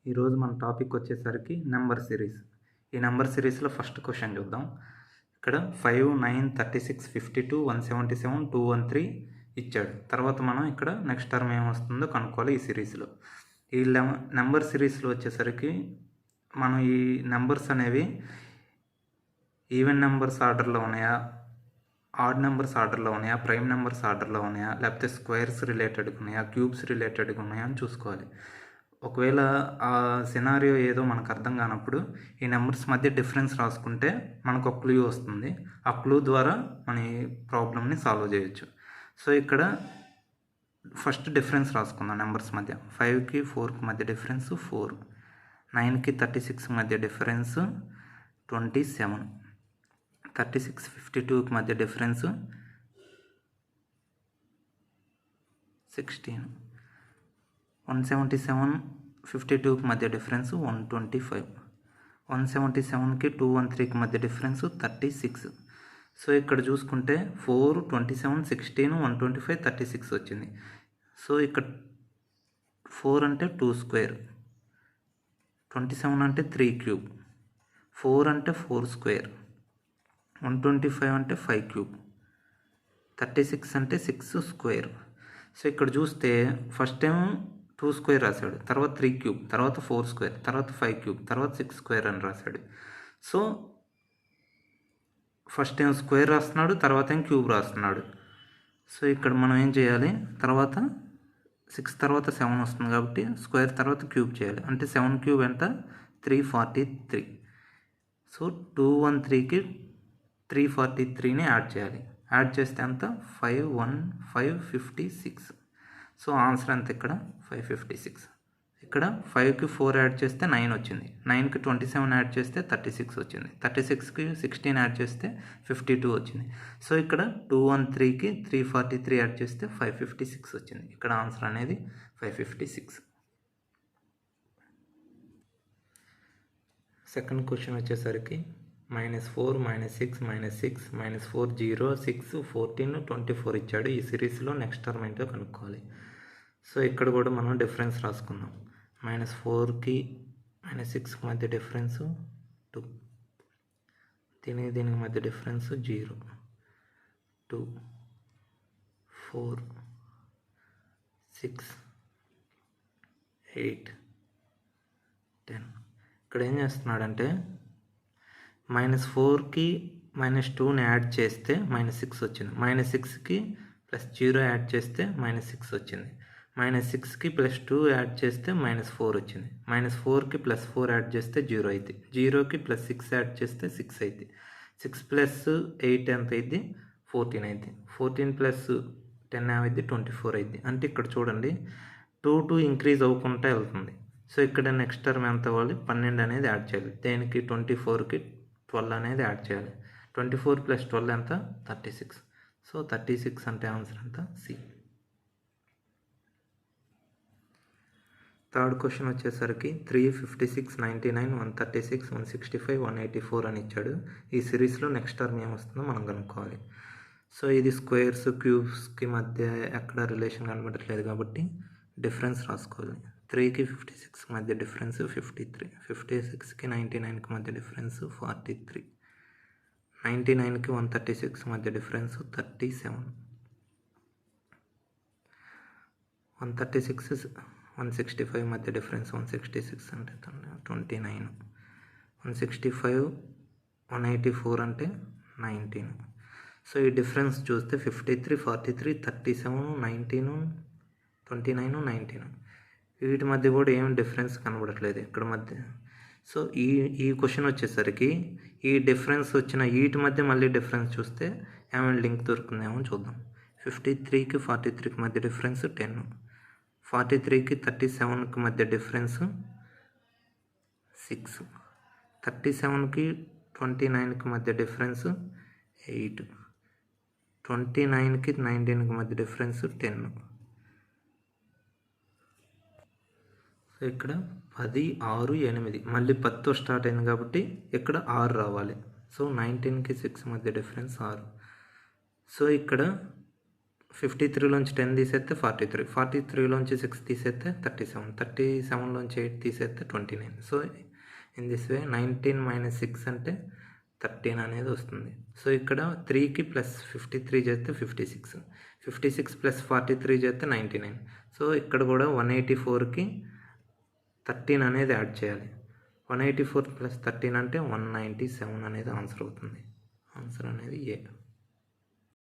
ఈరోజు మన టాపిక్ వచ్చేసరికి నెంబర్ సిరీస్. ఈ నెంబర్ సిరీస్లో ఫస్ట్ క్వశ్చన్ చూద్దాం. ఇక్కడ 5, 9, 36, 52, 177, 213 ఇచ్చాడు. తర్వాత మనం ఇక్కడ నెక్స్ట్ టర్మ్ ఏమొస్తుందో కనుక్కోవాలి ఈ సిరీస్లో. ఈ నెంబర్ సిరీస్లో వచ్చేసరికి మనం ఈ నెంబర్స్ అనేవి ఈవెన్ నెంబర్స్ ఆర్డర్లో ఉన్నాయా, ఆడ్ నెంబర్స్ ఆర్డర్లో ఉన్నాయా, ప్రైమ్ నెంబర్స్ ఆర్డర్లో ఉన్నాయా, లేకపోతే స్క్వేర్స్ రిలేటెడ్గా ఉన్నాయా, క్యూబ్స్ రిలేటెడ్గా ఉన్నాయా అని చూసుకోవాలి. ఒకవేళ ఆ సినారియో ఏదో మనకు అర్థం కానప్పుడు ఈ నెంబర్స్ మధ్య డిఫరెన్స్ రాసుకుంటే మనకు ఒక క్లూ వస్తుంది. ఆ క్లూ ద్వారా మన ఈ ప్రాబ్లమ్ని సాల్వ్ చేయొచ్చు. సో ఇక్కడ ఫస్ట్ డిఫరెన్స్ రాసుకుందాం. నెంబర్స్ మధ్య 5కి 4కి మధ్య డిఫరెన్స్ 4, 9కి 36 మధ్య డిఫరెన్స్ 27, 36, 52కి మధ్య డిఫరెన్స్ 16, 177, 52కి మధ్య డిఫరెన్స్ 125, 177కి 213కి మధ్య డిఫరెన్స్ 36. సో ఇక్కడ చూసుకుంటే 4, 27, 16, 125, 36 వచ్చింది. సో ఇక్కడ 4 అంటే 2 స్క్వేర్, 27 అంటే 3 క్యూబ్, 4 అంటే 4 స్క్వేర్, 125 అంటే 5 క్యూబ్, 36 అంటే 6 స్క్వేర్. సో ఇక్కడ చూస్తే ఫస్ట్ టైం 2 స్క్వేర్ రాశాడు, తర్వాత 3 క్యూబ్, తర్వాత 4 స్క్వేర్, తర్వాత 5 క్యూబ్, తర్వాత 6 స్క్వేర్ అని రాశాడు. సో ఫస్ట్ టైం స్క్వేర్ రాస్తున్నాడు, తర్వాత ఏం క్యూబ్ రాస్తున్నాడు. సో ఇక్కడ మనం ఏం చేయాలి, తర్వాత 6 తర్వాత 7 వస్తుంది కాబట్టి స్క్వేర్ తర్వాత క్యూబ్ చేయాలి. అంటే 7 క్యూబ్ ఎంత, 343. సో 213కి 343ని యాడ్ చేయాలి. యాడ్ చేస్తే ఎంత, 556. సో ఆన్సర్ ఎంత ఇక్కడ 556. ఇక్కడ 5కి 4 యాడ్ చేస్తే 9 వచ్చింది, 9కి 27 యాడ్ చేస్తే 36 వచ్చింది, 36కి 16 యాడ్ చేస్తే 52 వచ్చింది. సో ఇక్కడ 213కి 343 యాడ్ చేస్తే 556 వచ్చింది. ఇక్కడ ఆన్సర్ అనేది 556. సెకండ్ క్వశ్చన్ వచ్చేసరికి -4, -6, -6, -4, 0, 6, 14, 24 ఇచ్చాడు. ఈ సిరీస్లో నెక్స్ట్ టర్మ్ ఏంటో కనుక్కోవాలి. సో ఇక్కడ కూడా మనం డిఫరెన్స్ రాసుకుందాం. -4కి -6కి మధ్య డిఫరెన్స్ 2, దీనికి మధ్య డిఫరెన్స్ 0, 2, 4, 6, 8, 10. ఇక్కడ ఏం చేస్తున్నాడంటే -4కి -2ని యాడ్ చేస్తే -6 వచ్చింది, -6కి +0 యాడ్ చేస్తే -6 వచ్చింది, -6కి +2 యాడ్ చేస్తే -4 వచ్చింది, -4కి +4 యాడ్ చేస్తే 0 అయింది, 0కి +6 యాడ్ చేస్తే 6 అయింది, 6 + 8 ఎంత అయింది, 14 అయింది, 14 + 10 ఏమైంది, 24 అయింది. అంటే ఇక్కడ చూడండి 2 ఇంక్రీజ్ అవ్వకుండా వెళ్తుంది. సో ఇక్కడ నెక్స్ట్ టర్మ్ ఎంత అవ్వాలి, 12 అనేది యాడ్ చేయాలి. దేనికి, 24కి 12 అనేది యాడ్ చేయాలి. 24 + 12 ఎంత, 36. సో 36 అంటే ఆన్సర్ ఎంత, సి. థర్డ్ క్వశ్చన్ వచ్చేసరికి 3, 56, 99, 136, 165, 184 అని ఇచ్చాడు. ఈ సిరీస్లో నెక్స్ట్ టర్మ్ ఏమొస్తుందో మనం కనుక్కోవాలి. సో ఇది స్క్వేర్స్ క్యూబ్స్కి మధ్య ఎక్కడ రిలేషన్ కనబడట్లేదు కాబట్టి డిఫరెన్స్ రాసుకోవాలి. 3కి 56కి మధ్య డిఫరెన్స్ 53, 56కి 99కి మధ్య డిఫరెన్స్ 43, 99కి 136 మధ్య డిఫరెన్స్ 37, 136, 165 మధ్య డిఫరెన్స్ 166 అంటే 29, 165, 184 అంటే 19. సో ఈ డిఫరెన్స్ చూస్తే 53, 43, 37, 19, 29, 19. వీటి మధ్య కూడా ఏం డిఫరెన్స్ కనబడట్లేదు ఇక్కడ మధ్య. సో ఈ క్వశ్చన్ వచ్చేసరికి ఈ డిఫరెన్స్ వచ్చిన వీటి మధ్య మళ్ళీ డిఫరెన్స్ చూస్తే ఏమైనా లింక్ దొరుకుతుందేమో చూద్దాం. 53కి 43కి మధ్య డిఫరెన్స్ 10, 43కి 37కి మధ్య డిఫరెన్స్ 6, 37కి 29కి మధ్య డిఫరెన్స్ 8, 29కి 19కి మధ్య డిఫరెన్స్ 10. సో ఇక్కడ 10, 6, 8 మళ్ళీ 10తో స్టార్ట్ అయింది కాబట్టి ఇక్కడ 6 రావాలి. సో 19కి 6 మధ్య డిఫరెన్స్ 6. సో ఇక్కడ 53లోంచి 10 తీసేస్తే 43, 43లోంచి 6 తీసేస్తే 37, 37లోంచి 8 తీసేస్తే 29. సో ఇన్ దిస్ వే 19 - 6 అంటే 13 అనేది వస్తుంది. సో ఇక్కడ 3కి ప్లస్ 53 చేస్తే 56, 56 ప్లస్ 43 చేస్తే 99. సో ఇక్కడ కూడా 184కి 13 అనేది యాడ్ చేయాలి. 184 ప్లస్ 13 అంటే 197 అనేది ఆన్సర్ అవుతుంది. ఆన్సర్ అనేది ఏ.